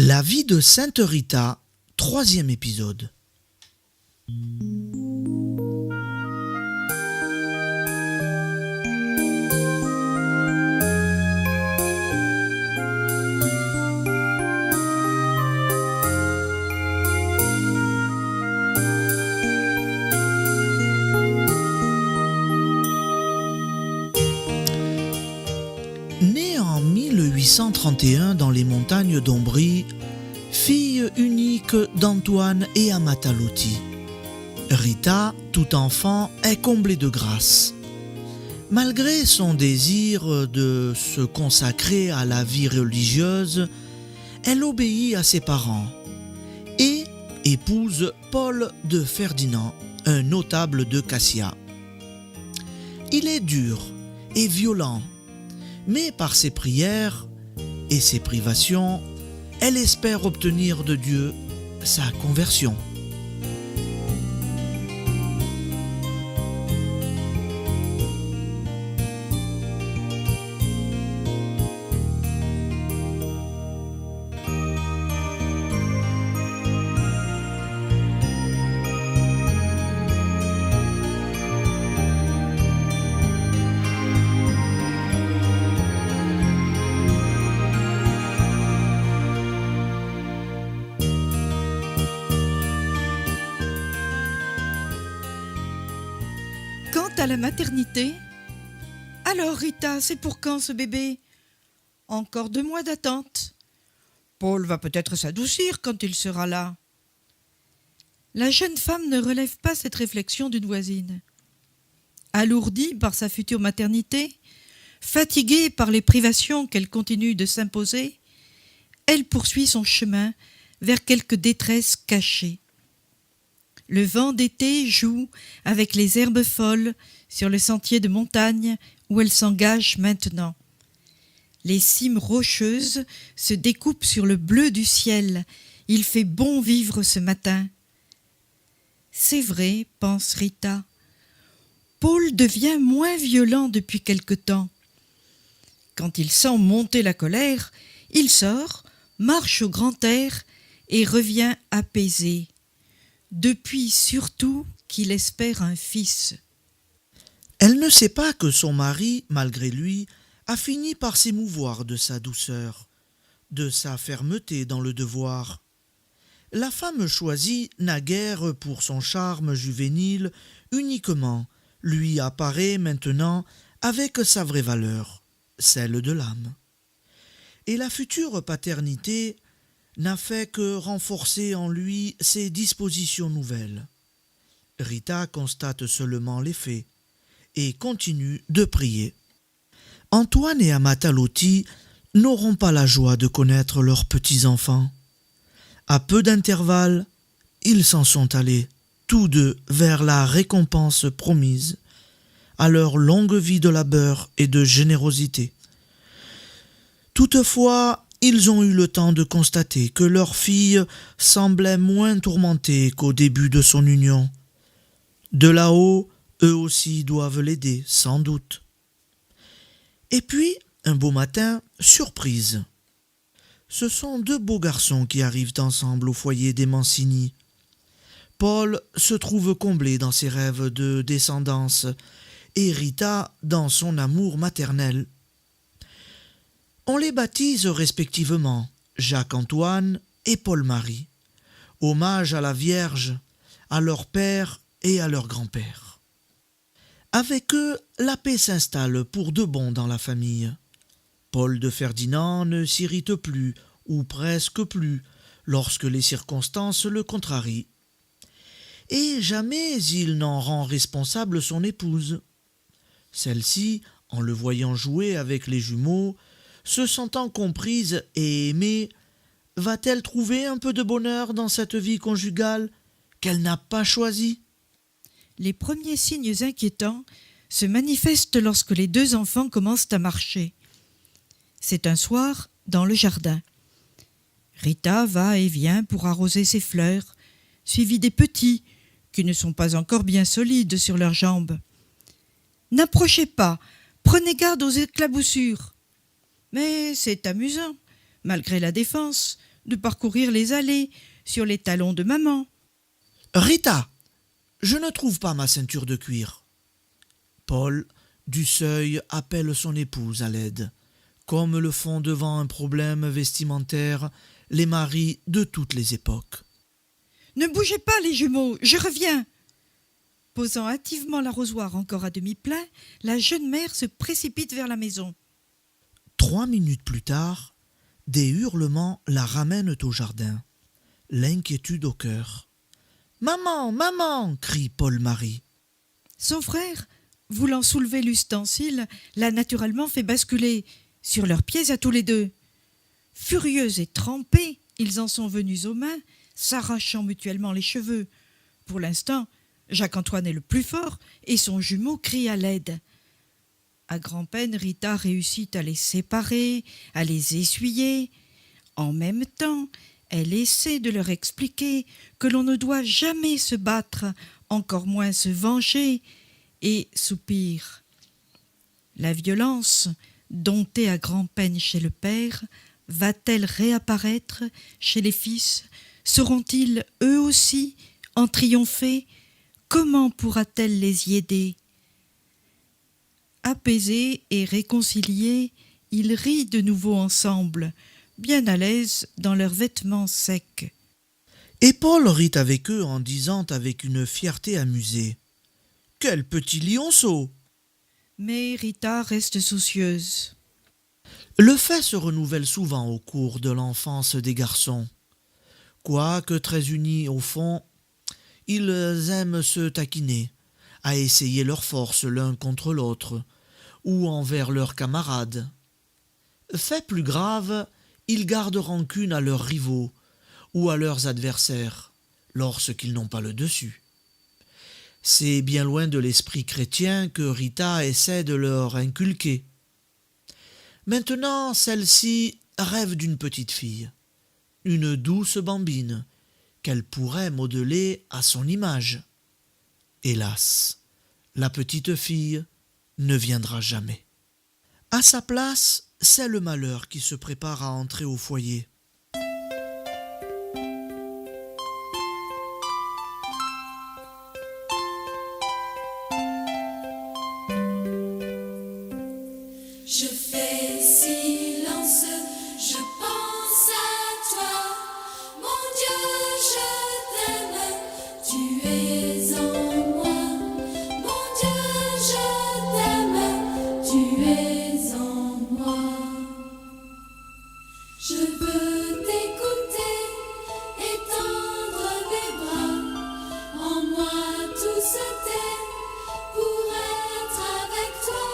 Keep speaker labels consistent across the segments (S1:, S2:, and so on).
S1: La vie de Sainte Rita, 3e épisode. Née en 1831 dans les montagnes d'Ombrie, fille unique d'Antoine et Amata Lotti, Rita, tout enfant, est comblée de grâce. Malgré son désir de se consacrer à la vie religieuse, elle obéit à ses parents et épouse Paul de Ferdinand, un notable de Cassia. Il est dur et violent, mais par ses prières et ses privations, elle espère obtenir de Dieu sa conversion.
S2: Quant à la maternité, alors Rita, c'est pour quand ce bébé? Encore 2 mois d'attente. Paul va peut-être s'adoucir quand il sera là. La jeune femme ne relève pas cette réflexion d'une voisine. Alourdie par sa future maternité, fatiguée par les privations qu'elle continue de s'imposer, elle poursuit son chemin vers quelque détresse cachée. Le vent d'été joue avec les herbes folles sur le sentier de montagne où elle s'engage maintenant. Les cimes rocheuses se découpent sur le bleu du ciel. Il fait bon vivre ce matin. C'est vrai, pense Rita. Paul devient moins violent depuis quelque temps. Quand il sent monter la colère, il sort, marche au grand air et revient apaisé. Depuis surtout qu'il espère un fils.
S1: Elle ne sait pas que son mari, malgré lui, a fini par s'émouvoir de sa douceur, de sa fermeté dans le devoir. La femme choisie n'a guère pour son charme juvénile uniquement, lui apparaît maintenant avec sa vraie valeur, celle de l'âme. Et la future paternité n'a fait que renforcer en lui ses dispositions nouvelles. Rita constate seulement les faits et continue de prier. Antoine et Amata Lotti n'auront pas la joie de connaître leurs petits-enfants. À peu d'intervalle, ils s'en sont allés, tous deux vers la récompense promise, à leur longue vie de labeur et de générosité. Toutefois, ils ont eu le temps de constater que leur fille semblait moins tourmentée qu'au début de son union. De là-haut, eux aussi doivent l'aider, sans doute. Et puis, un beau matin, surprise. Ce sont 2 beaux garçons qui arrivent ensemble au foyer des Mancini. Paul se trouve comblé dans ses rêves de descendance et Rita dans son amour maternel. On les baptise respectivement Jacques-Antoine et Paul-Marie, hommage à la Vierge, à leur père et à leur grand-père. Avec eux, la paix s'installe pour de bon dans la famille. Paul de Ferdinand ne s'irrite plus, ou presque plus, lorsque les circonstances le contrarient. Et jamais il n'en rend responsable son épouse. Celle-ci, en le voyant jouer avec les jumeaux, se sentant comprise et aimée, va-t-elle trouver un peu de bonheur dans cette vie conjugale qu'elle n'a pas choisie?
S2: Les premiers signes inquiétants se manifestent lorsque les 2 enfants commencent à marcher. C'est un soir dans le jardin. Rita va et vient pour arroser ses fleurs, suivie des petits, qui ne sont pas encore bien solides sur leurs jambes. « N'approchez pas, prenez garde aux éclaboussures !» Mais c'est amusant, malgré la défense, de parcourir les allées sur les talons de maman.
S1: « Rita, je ne trouve pas ma ceinture de cuir. » Paul, du seuil, appelle son épouse à l'aide, comme le font devant un problème vestimentaire les maris de toutes les époques.
S2: « Ne bougez pas, les jumeaux, je reviens !» Posant hâtivement l'arrosoir encore à demi plein, la jeune mère se précipite vers la maison.
S1: 3 minutes plus tard, des hurlements la ramènent au jardin, l'inquiétude au cœur. « Maman, maman !» crie Paul-Marie.
S2: Son frère, voulant soulever l'ustensile, l'a naturellement fait basculer sur leurs pieds à tous les deux. Furieux et trempés, ils en sont venus aux mains, s'arrachant mutuellement les cheveux. Pour l'instant, Jacques-Antoine est le plus fort et son jumeau crie à l'aide. À grand-peine, Rita réussit à les séparer, à les essuyer. En même temps, elle essaie de leur expliquer que l'on ne doit jamais se battre, encore moins se venger, et soupire. La violence, domptée à grand-peine chez le père, va-t-elle réapparaître chez les fils? Sauront-ils, eux aussi, en triompher? Comment pourra-t-elle les y aider? Apaisés et réconciliés, ils rient de nouveau ensemble, bien à l'aise dans leurs vêtements secs.
S1: Et Paul rit avec eux en disant avec une fierté amusée « Quel petit lionceau !»
S2: Mais Rita reste soucieuse.
S1: Le fait se renouvelle souvent au cours de l'enfance des garçons. Quoique très unis au fond, ils aiment se taquiner, à essayer leur force l'un contre l'autre, ou envers leurs camarades. Fait plus grave, ils gardent rancune à leurs rivaux, ou à leurs adversaires, lorsqu'ils n'ont pas le dessus. C'est bien loin de l'esprit chrétien que Rita essaie de leur inculquer. Maintenant, celle-ci rêve d'une petite fille, une douce bambine, qu'elle pourrait modeler à son image. Hélas, la petite fille ne viendra jamais. À sa place, c'est le malheur qui se prépare à entrer au foyer.
S3: Je fais silence, je pense à toi, mon Dieu, je t'aime, tu es en moi, mon Dieu, je t'aime, tu es en moi. Je veux t'écouter, étendre mes bras, en moi tout se tait pour être avec toi.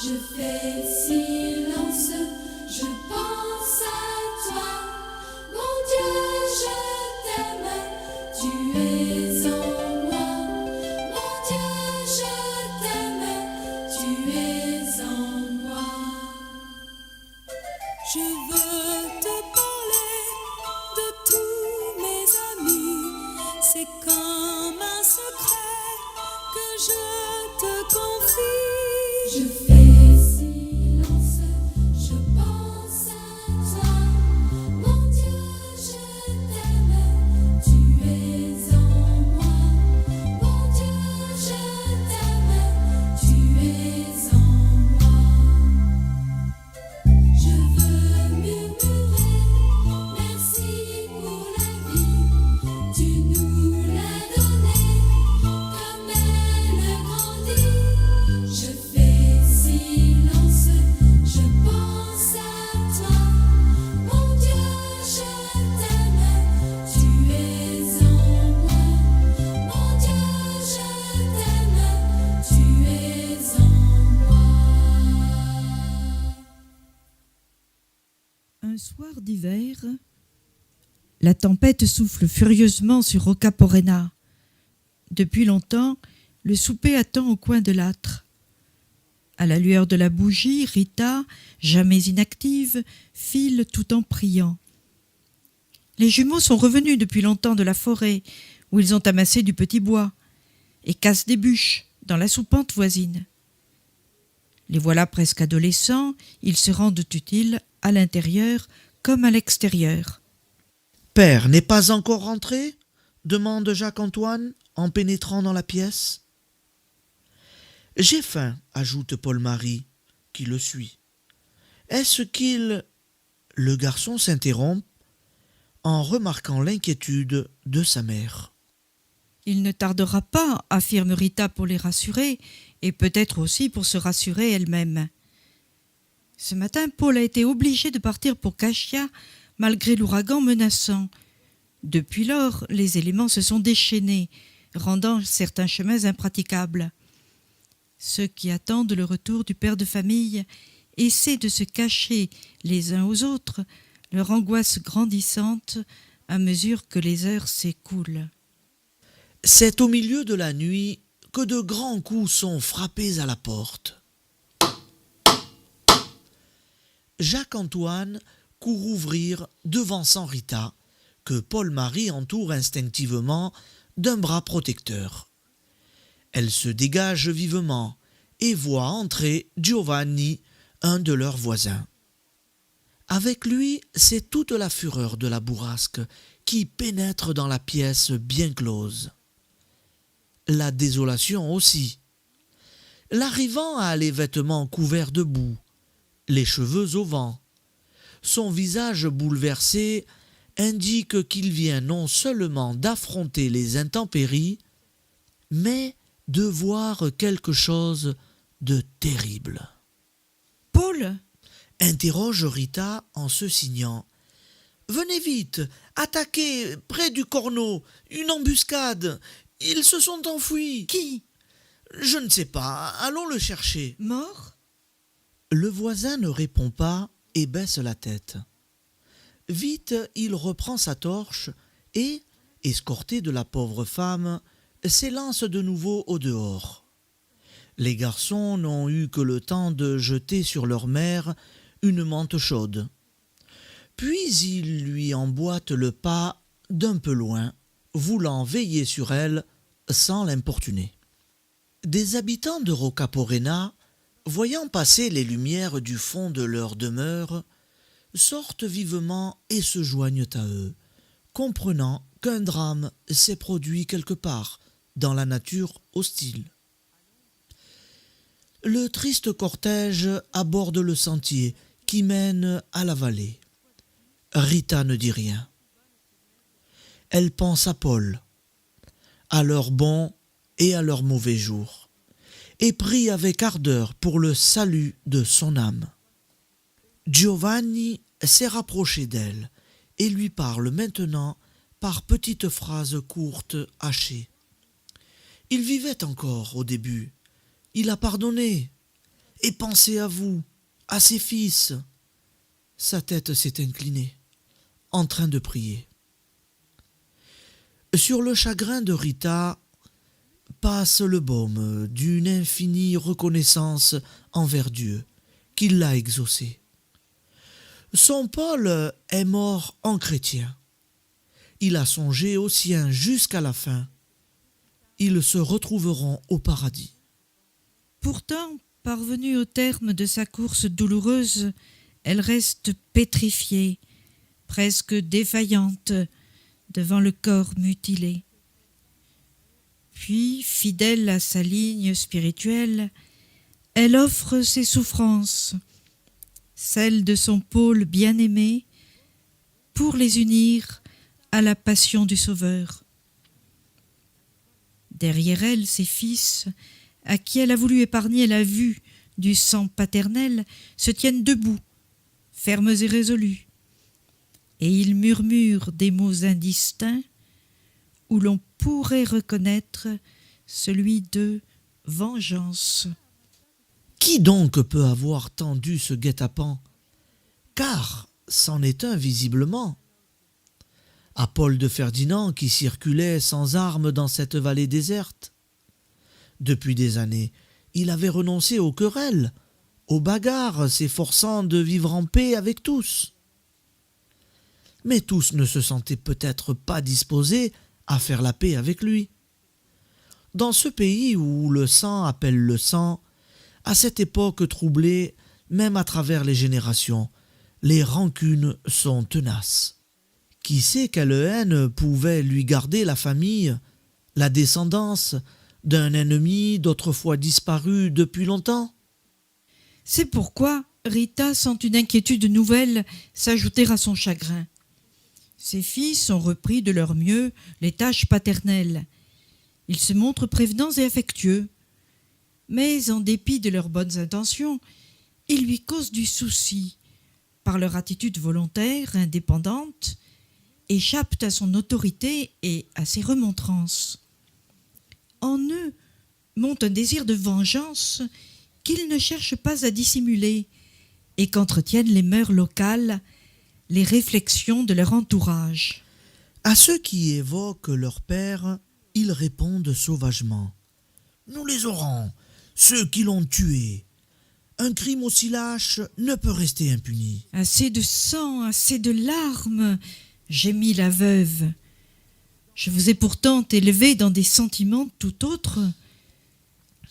S3: Je fais silence, je pense à toi, mon Dieu, je t'aime, tu es en moi, mon Dieu, je t'aime, tu es en moi. Je veux te parler de tous mes amis, c'est comme un secret que je te confie. Je fais silence, je pense à toi, mon Dieu, je t'aime, tu es en moi, mon Dieu, je t'aime, tu es en moi. Je veux murmurer, merci pour la vie, tu nous l'as donnée, comme elle grandit. Je fais silence, je pense à toi, mon Dieu, je t'aime, tu es en moi, mon Dieu, je t'aime, tu es en moi.
S2: Un soir d'hiver, la tempête souffle furieusement sur Rocca Porrena. Depuis longtemps, le souper attend au coin de l'âtre. À la lueur de la bougie, Rita, jamais inactive, file tout en priant. Les jumeaux sont revenus depuis longtemps de la forêt, où ils ont amassé du petit bois, et cassent des bûches dans la soupente voisine. Les voilà presque adolescents, ils se rendent utiles à l'intérieur comme à l'extérieur.
S1: Père n'est pas encore rentré ? Demande Jacques-Antoine en pénétrant dans la pièce. J'ai faim, ajoute Paul-Marie, qui le suit. Est-ce qu'il... Le garçon s'interrompt en remarquant l'inquiétude de sa mère.
S2: Il ne tardera pas, affirme Rita pour les rassurer, et peut-être aussi pour se rassurer elle-même. Ce matin, Paul a été obligé de partir pour Cachia, malgré l'ouragan menaçant. Depuis lors, les éléments se sont déchaînés, rendant certains chemins impraticables. Ceux qui attendent le retour du père de famille essaient de se cacher les uns aux autres, leur angoisse grandissante à mesure que les heures s'écoulent.
S1: C'est au milieu de la nuit que de grands coups sont frappés à la porte. Jacques-Antoine court ouvrir, devançant Rita, que Paul-Marie entoure instinctivement d'un bras protecteur. Elle se dégage vivement et voit entrer Giovanni, un de leurs voisins. Avec lui, c'est toute la fureur de la bourrasque qui pénètre dans la pièce bien close. La désolation aussi. L'arrivant a les vêtements couverts de boue, les cheveux au vent. Son visage bouleversé indique qu'il vient non seulement d'affronter les intempéries, mais de voir quelque chose de terrible.
S2: « Paul !»
S1: interroge Rita en se signant. « Venez vite, attaquez, près du corneau, une embuscade. Ils se sont enfuis. »«
S2: Qui ?
S1: Je ne sais pas, allons le chercher. »
S2: Mort ?
S1: Le voisin ne répond pas et baisse la tête. Vite, il reprend sa torche et, escorté de la pauvre femme, s'élance de nouveau au dehors. Les garçons n'ont eu que le temps de jeter sur leur mère une mante chaude. Puis ils lui emboîtent le pas d'un peu loin, voulant veiller sur elle sans l'importuner. Des habitants de Rocaporena, voyant passer les lumières du fond de leur demeure, sortent vivement et se joignent à eux, comprenant qu'un drame s'est produit quelque part dans la nature hostile. Le triste cortège aborde le sentier qui mène à la vallée. Rita ne dit rien. Elle pense à Paul, à leurs bons et à leurs mauvais jours, et prie avec ardeur pour le salut de son âme. Giovanni s'est rapproché d'elle et lui parle maintenant par petites phrases courtes, hachées. Il vivait encore au début. Il a pardonné et pensé à vous, à ses fils. Sa tête s'est inclinée, en train de prier. Sur le chagrin de Rita passe le baume d'une infinie reconnaissance envers Dieu, qui l'a exaucé. Son Paul est mort en chrétien. Il a songé aux siens jusqu'à la fin. Ils se retrouveront au paradis.
S2: Pourtant, parvenue au terme de sa course douloureuse, elle reste pétrifiée, presque défaillante, devant le corps mutilé. Puis, fidèle à sa ligne spirituelle, elle offre ses souffrances, celles de son Paul bien-aimé, pour les unir à la passion du Sauveur. Derrière elle, ses fils, à qui elle a voulu épargner la vue du sang paternel, se tiennent debout, fermes et résolus, et ils murmurent des mots indistincts où l'on pourrait reconnaître celui de vengeance.
S1: Qui donc peut avoir tendu ce guet-apens ? Car c'en est un visiblement. À Paul de Ferdinand qui circulait sans armes dans cette vallée déserte. Depuis des années, il avait renoncé aux querelles, aux bagarres, s'efforçant de vivre en paix avec tous. Mais tous ne se sentaient peut-être pas disposés à faire la paix avec lui. Dans ce pays où le sang appelle le sang, à cette époque troublée, même à travers les générations, les rancunes sont tenaces. Qui sait quelle haine pouvait lui garder la famille, la descendance d'un ennemi d'autrefois disparu depuis longtemps?
S2: C'est pourquoi Rita sent une inquiétude nouvelle s'ajouter à son chagrin. Ses fils ont repris de leur mieux les tâches paternelles. Ils se montrent prévenants et affectueux. Mais en dépit de leurs bonnes intentions, ils lui causent du souci par leur attitude volontaire, indépendante, échappent à son autorité et à ses remontrances. En eux monte un désir de vengeance qu'ils ne cherchent pas à dissimuler et qu'entretiennent les mœurs locales, les réflexions de leur entourage.
S1: À ceux qui évoquent leur père, ils répondent sauvagement. Nous les aurons, ceux qui l'ont tué. Un crime aussi lâche ne peut rester impuni.
S2: Assez de sang, assez de larmes, gémit la veuve. Je vous ai pourtant élevé dans des sentiments tout autres.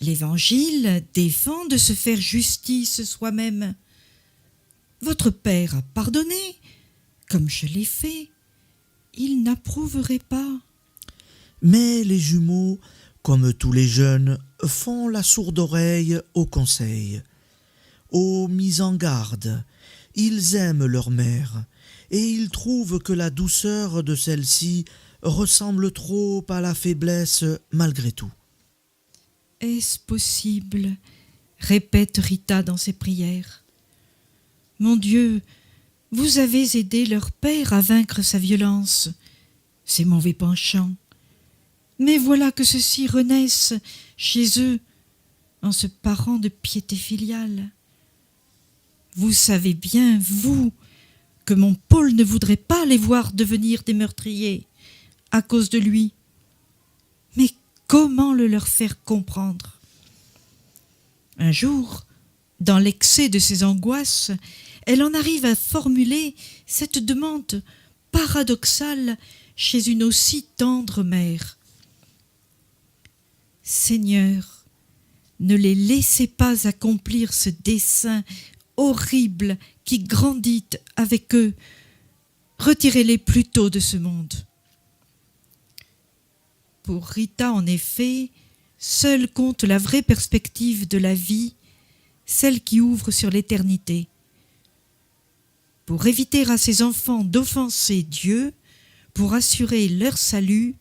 S2: L'Évangile défend de se faire justice soi-même. Votre père a pardonné, comme je l'ai fait. Il n'approuverait pas.
S1: Mais les jumeaux, comme tous les jeunes, font la sourde oreille aux conseils, aux mises en garde. Ils aiment leur mère, et ils trouvent que la douceur de celle-ci ressemble trop à la faiblesse malgré tout.
S2: Est-ce possible? Répète Rita dans ses prières. Mon Dieu, vous avez aidé leur père à vaincre sa violence, ses mauvais penchants. Mais voilà que ceux-ci renaissent chez eux en se parant de piété filiale. Vous savez bien, vous, que mon Paul ne voudrait pas les voir devenir des meurtriers à cause de lui. Mais comment le leur faire comprendre? Un jour, dans l'excès de ses angoisses, elle en arrive à formuler cette demande paradoxale chez une aussi tendre mère. Seigneur, ne les laissez pas accomplir ce dessein horrible qui grandit avec eux. Retirez-les plutôt de ce monde. Pour Rita, en effet, seule compte la vraie perspective de la vie, celle qui ouvre sur l'éternité. Pour éviter à ses enfants d'offenser Dieu, pour assurer leur salut,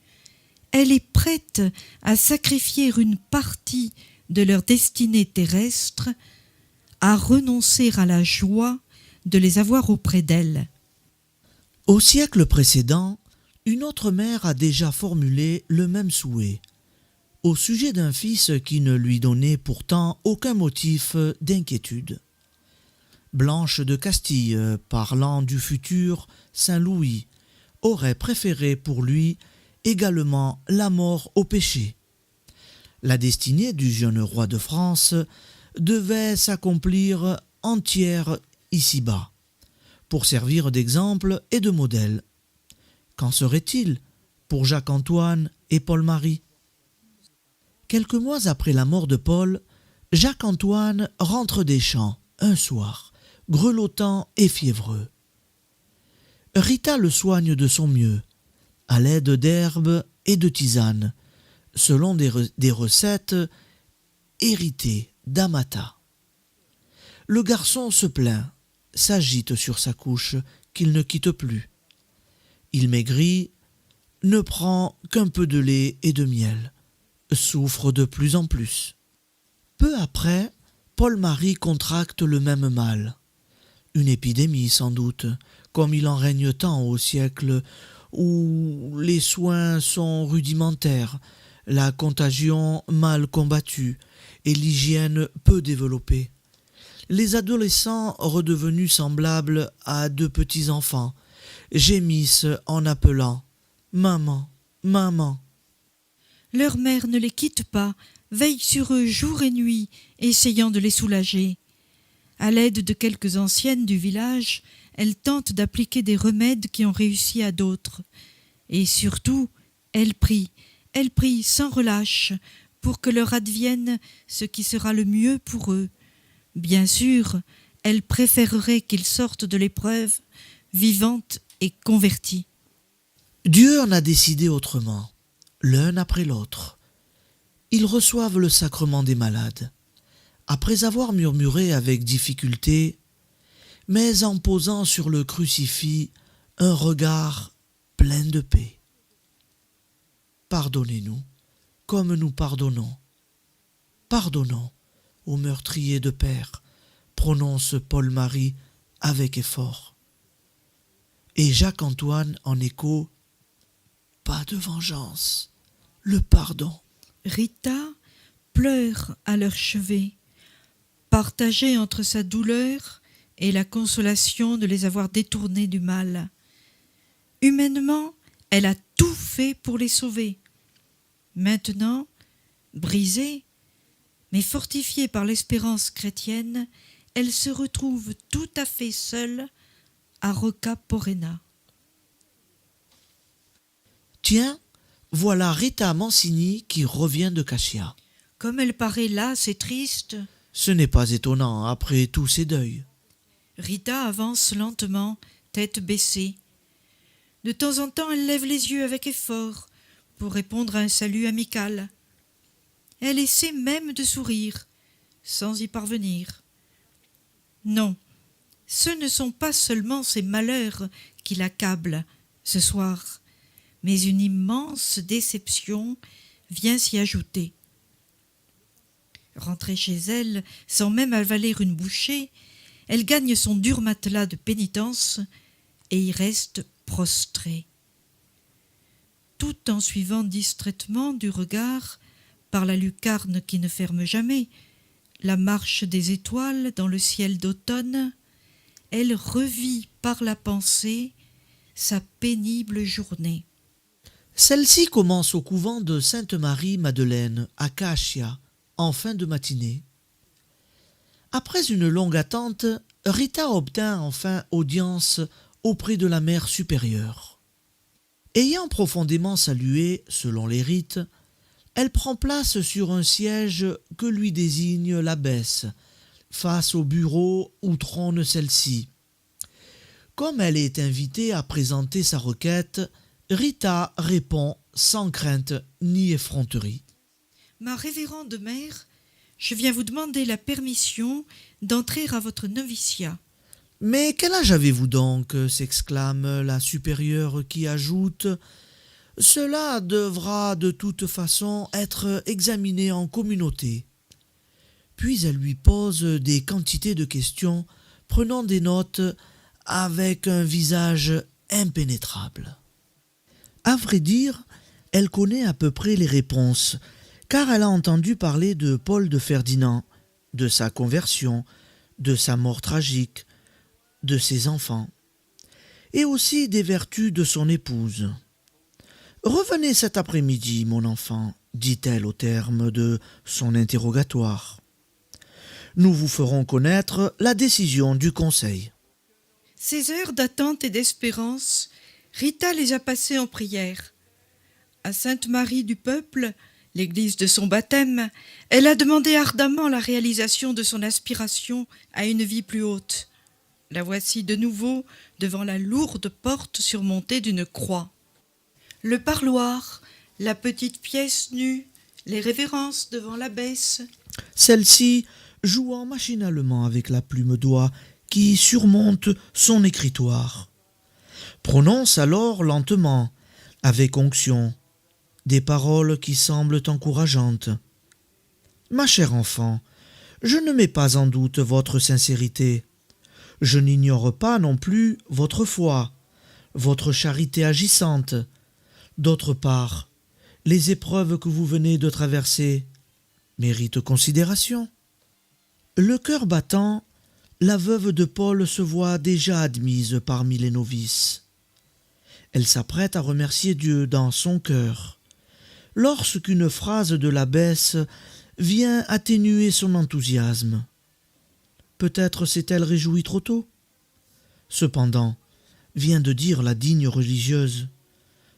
S2: elle est prête à sacrifier une partie de leur destinée terrestre, à renoncer à la joie de les avoir auprès d'elle.
S1: Au siècle précédent, une autre mère a déjà formulé le même souhait, au sujet d'un fils qui ne lui donnait pourtant aucun motif d'inquiétude. Blanche de Castille, parlant du futur Saint-Louis, aurait préféré pour lui également la mort au péché. La destinée du jeune roi de France devait s'accomplir entière ici-bas, pour servir d'exemple et de modèle. Qu'en serait-il pour Jacques-Antoine et Paul-Marie? Quelques mois après la mort de Paul, Jacques-Antoine rentre des champs un soir, grelottant et fiévreux. Rita le soigne de son mieux, à l'aide d'herbes et de tisanes, selon des recettes héritées d'Amata. Le garçon se plaint, s'agite sur sa couche qu'il ne quitte plus. Il maigrit, ne prend qu'un peu de lait et de miel, souffre de plus en plus. Peu après, Paul-Marie contracte le même mal. Une épidémie sans doute, comme il en règne tant au siècle où les soins sont rudimentaires, la contagion mal combattue et l'hygiène peu développée. Les adolescents, redevenus semblables à de petits enfants, gémissent en appelant « Maman, maman ».
S2: Leur mère ne les quitte pas, veille sur eux jour et nuit, essayant de les soulager. À l'aide de quelques anciennes du village, elle tente d'appliquer des remèdes qui ont réussi à d'autres. Et surtout, elle prie sans relâche pour que leur advienne ce qui sera le mieux pour eux. Bien sûr, elle préférerait qu'ils sortent de l'épreuve, vivantes et convertis.
S1: Dieu en a décidé autrement, l'un après l'autre. Ils reçoivent le sacrement des malades, après avoir murmuré avec difficulté, mais en posant sur le crucifix un regard plein de paix. Pardonnez-nous, comme nous pardonnons. Pardonnons aux meurtriers de père, prononce Paul-Marie avec effort. Et Jacques-Antoine en écho, pas de vengeance, le pardon.
S2: Rita pleure à leur chevet, partagée entre sa douleur et la consolation de les avoir détournés du mal. Humainement, elle a tout fait pour les sauver. Maintenant, brisée, mais fortifiée par l'espérance chrétienne, elle se retrouve tout à fait seule à Rocca Porrena.
S1: Tiens, voilà Rita Mancini qui revient de Cascia.
S2: Comme elle paraît lasse et triste,
S1: Ce n'est pas étonnant après tous ces deuils.
S2: Rita avance lentement, tête baissée. De temps en temps, elle lève les yeux avec effort pour répondre à un salut amical. Elle essaie même de sourire, sans y parvenir. Non, ce ne sont pas seulement ses malheurs qui l'accablent ce soir, mais une immense déception vient s'y ajouter. Rentrée chez elle, sans même avaler une bouchée, elle gagne son dur matelas de pénitence et y reste prostrée. Tout en suivant distraitement du regard, par la lucarne qui ne ferme jamais, la marche des étoiles dans le ciel d'automne, elle revit par la pensée sa pénible journée.
S1: Celle-ci commence au couvent de Sainte-Marie-Madeleine, à Cascia, en fin de matinée. Après une longue attente, Rita obtint enfin audience auprès de la mère supérieure. Ayant profondément salué, selon les rites, elle prend place sur un siège que lui désigne l'abbesse, face au bureau où trône celle-ci. Comme elle est invitée à présenter sa requête, Rita répond sans crainte ni effronterie.
S2: Ma révérende mère, je viens vous demander la permission d'entrer à votre noviciat.
S1: Mais quel âge avez-vous donc s'exclame la supérieure qui ajoute « Cela devra de toute façon être examiné en communauté. » Puis elle lui pose des quantités de questions, prenant des notes avec un visage impénétrable. À vrai dire, elle connaît à peu près les réponses, car elle a entendu parler de Paul de Ferdinand, de sa conversion, de sa mort tragique, de ses enfants, et aussi des vertus de son épouse. « Revenez cet après-midi, mon enfant, dit-elle au terme de son interrogatoire. Nous vous ferons connaître la décision du conseil. »
S2: Ces heures d'attente et d'espérance, Rita les a passées en prière. À Sainte-Marie du Peuple, l'église de son baptême, elle a demandé ardemment la réalisation de son aspiration à une vie plus haute. La voici de nouveau devant la lourde porte surmontée d'une croix. Le parloir, la petite pièce nue, les révérences devant l'abbesse.
S1: Celle-ci, jouant machinalement avec la plume d'oie qui surmonte son écritoire, prononce alors lentement, avec onction, des paroles qui semblent encourageantes. « Ma chère enfant, je ne mets pas en doute votre sincérité. Je n'ignore pas non plus votre foi, votre charité agissante. D'autre part, les épreuves que vous venez de traverser méritent considération. » Le cœur battant, la veuve de Paul se voit déjà admise parmi les novices. Elle s'apprête à remercier Dieu dans son cœur, lorsqu'une phrase de l'abbesse vient atténuer son enthousiasme. Peut-être s'est-elle réjouie trop tôt. Cependant, vient de dire la digne religieuse.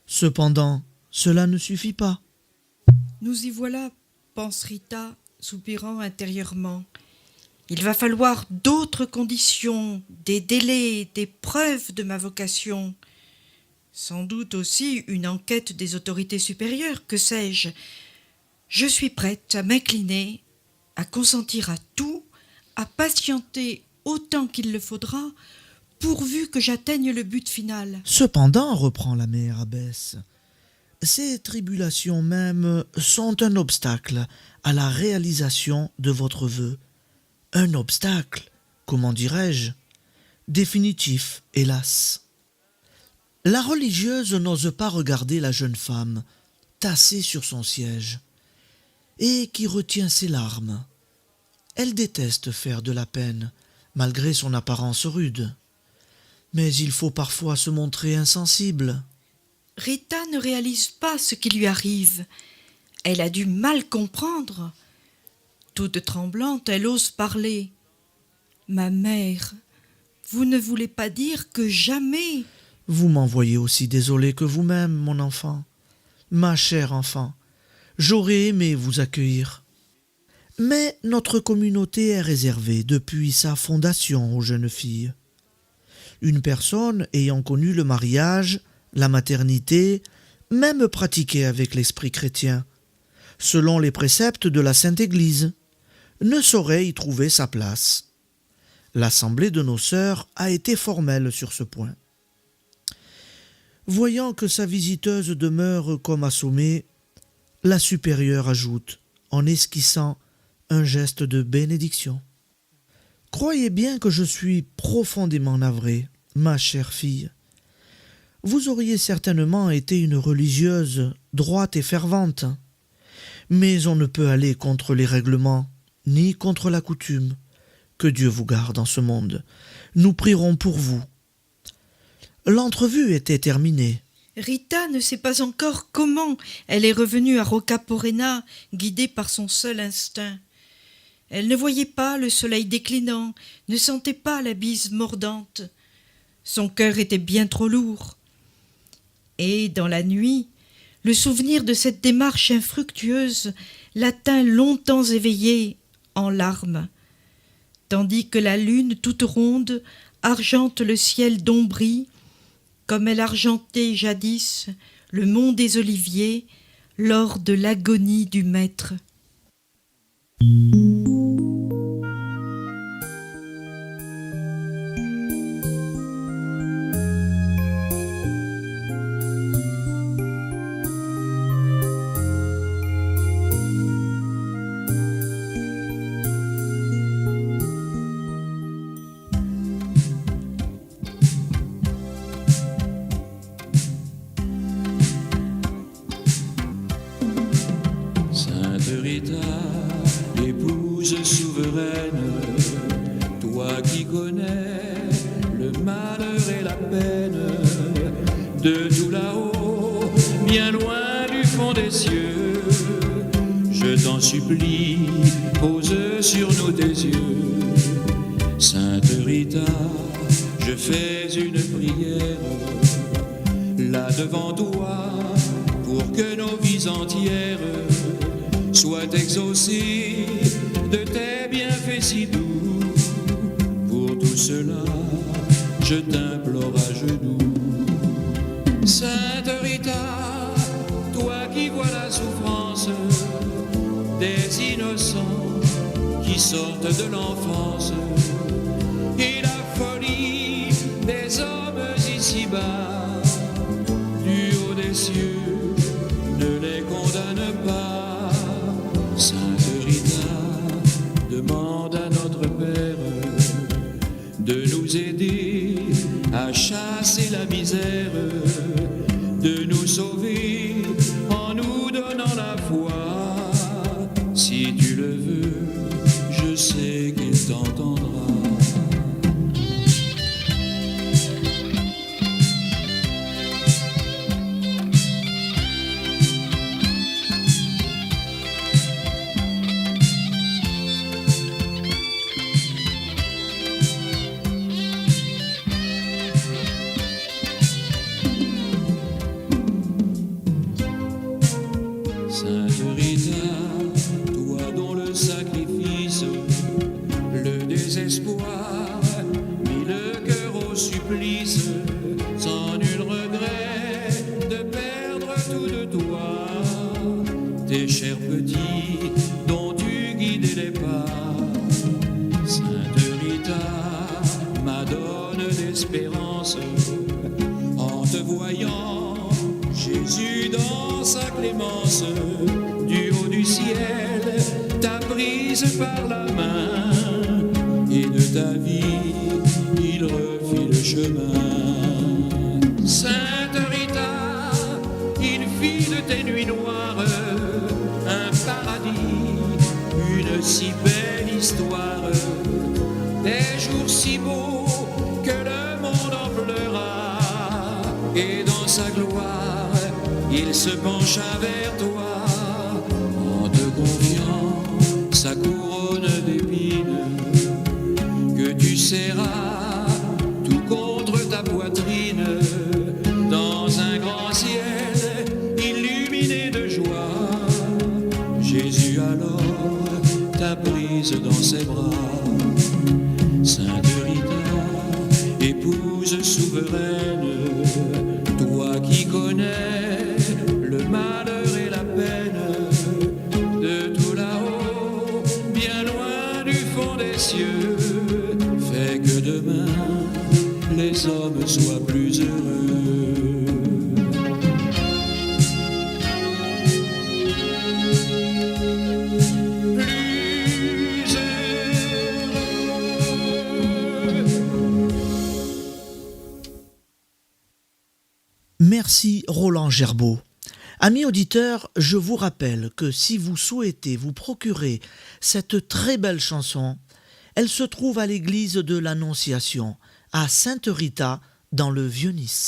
S1: Cependant, cela ne suffit pas.
S2: Nous y voilà, pense Rita, soupirant intérieurement. Il va falloir d'autres conditions, des délais, des preuves de ma vocation. Sans doute aussi une enquête des autorités supérieures, que sais-je. Je suis prête à m'incliner, à consentir à tout, à patienter autant qu'il le faudra, pourvu que j'atteigne le but final.
S1: Cependant, reprend la mère abbesse, ces tribulations même sont un obstacle à la réalisation de votre vœu. Un obstacle, comment dirais-je, définitif, hélas. La religieuse n'ose pas regarder la jeune femme, tassée sur son siège, et qui retient ses larmes. Elle déteste faire de la peine, malgré son apparence rude. Mais il faut parfois se montrer insensible.
S2: Rita ne réalise pas ce qui lui arrive. Elle a du mal comprendre. Toute tremblante, elle ose parler. « Ma mère, vous ne voulez pas dire que jamais... »
S1: Vous m'en voyez aussi désolé que vous-même, mon enfant. Ma chère enfant, j'aurais aimé vous accueillir. Mais notre communauté est réservée depuis sa fondation aux jeunes filles. Une personne ayant connu le mariage, la maternité, même pratiquée avec l'esprit chrétien, selon les préceptes de la Sainte Église, ne saurait y trouver sa place. L'assemblée de nos sœurs a été formelle sur ce point. Voyant que sa visiteuse demeure comme assommée, la supérieure ajoute, en esquissant un geste de bénédiction. « Croyez bien que je suis profondément navré, ma chère fille. Vous auriez certainement été une religieuse droite et fervente, mais on ne peut aller contre les règlements, ni contre la coutume. Que Dieu vous garde en ce monde. Nous prierons pour vous. » L'entrevue était terminée.
S2: Rita ne sait pas encore comment elle est revenue à Roccaporena, guidée par son seul instinct. Elle ne voyait pas le soleil déclinant, ne sentait pas la bise mordante. Son cœur était bien trop lourd. Et, dans la nuit, le souvenir de cette démarche infructueuse la tint longtemps éveillée, en larmes, tandis que la lune toute ronde argente le ciel d'ombris, comme elle argentait jadis le mont des Oliviers lors de l'agonie du Maître.
S4: Sainte Rita, épouse souveraine, toi qui connais le malheur et la peine, de tout là-haut, bien loin du fond des cieux, je t'en supplie, pose sur nous tes yeux. Sainte Rita, je fais une prière, là devant toi, pour que nos vies entières soient exaucées de tes bienfaits si doux. Pour tout cela, je t'implore à genoux. Sainte Rita, toi qui vois la souffrance des innocents qui sortent de l'enfance et la folie des hommes ici-bas, du haut des cieux, ne les condamne pas. Sainte Rita, demande à notre Père de nous aider à chasser la misère, de nous sauver en nous donnant la foi. Si tu le veux, je sais qu'il t'entendra. tes chers petits dont tu guidais les pas. Sainte Rita, Madone d'espérance, en te voyant, Jésus dans sa clémence, du haut du ciel, t'a prise par la main, et de ta vie, il refit le chemin. Sainte Rita, il fit de tes nuits noires un paradis, une si belle histoire, des jours si beaux que le monde en pleura, et dans sa gloire, il se pencha vers toi, en te confiant sa couronne d'épines, que tu serras tout contre ta poitrine, dans un grand ciel illuminé de joie. Jésus alors t'a prise dans ses bras. Sainte Rita, épouse souveraine, toi qui connais le malheur et la peine, de tout là-haut, bien loin du fond des cieux, fais que demain les hommes soient plus heureux. Plus heureux.
S1: Merci Roland Gerbaud. Amis auditeurs, je vous rappelle que si vous souhaitez vous procurer cette très belle chanson, elle se trouve à l'église de l'Annonciation, à Sainte Rita, dans le Vieux-Nice.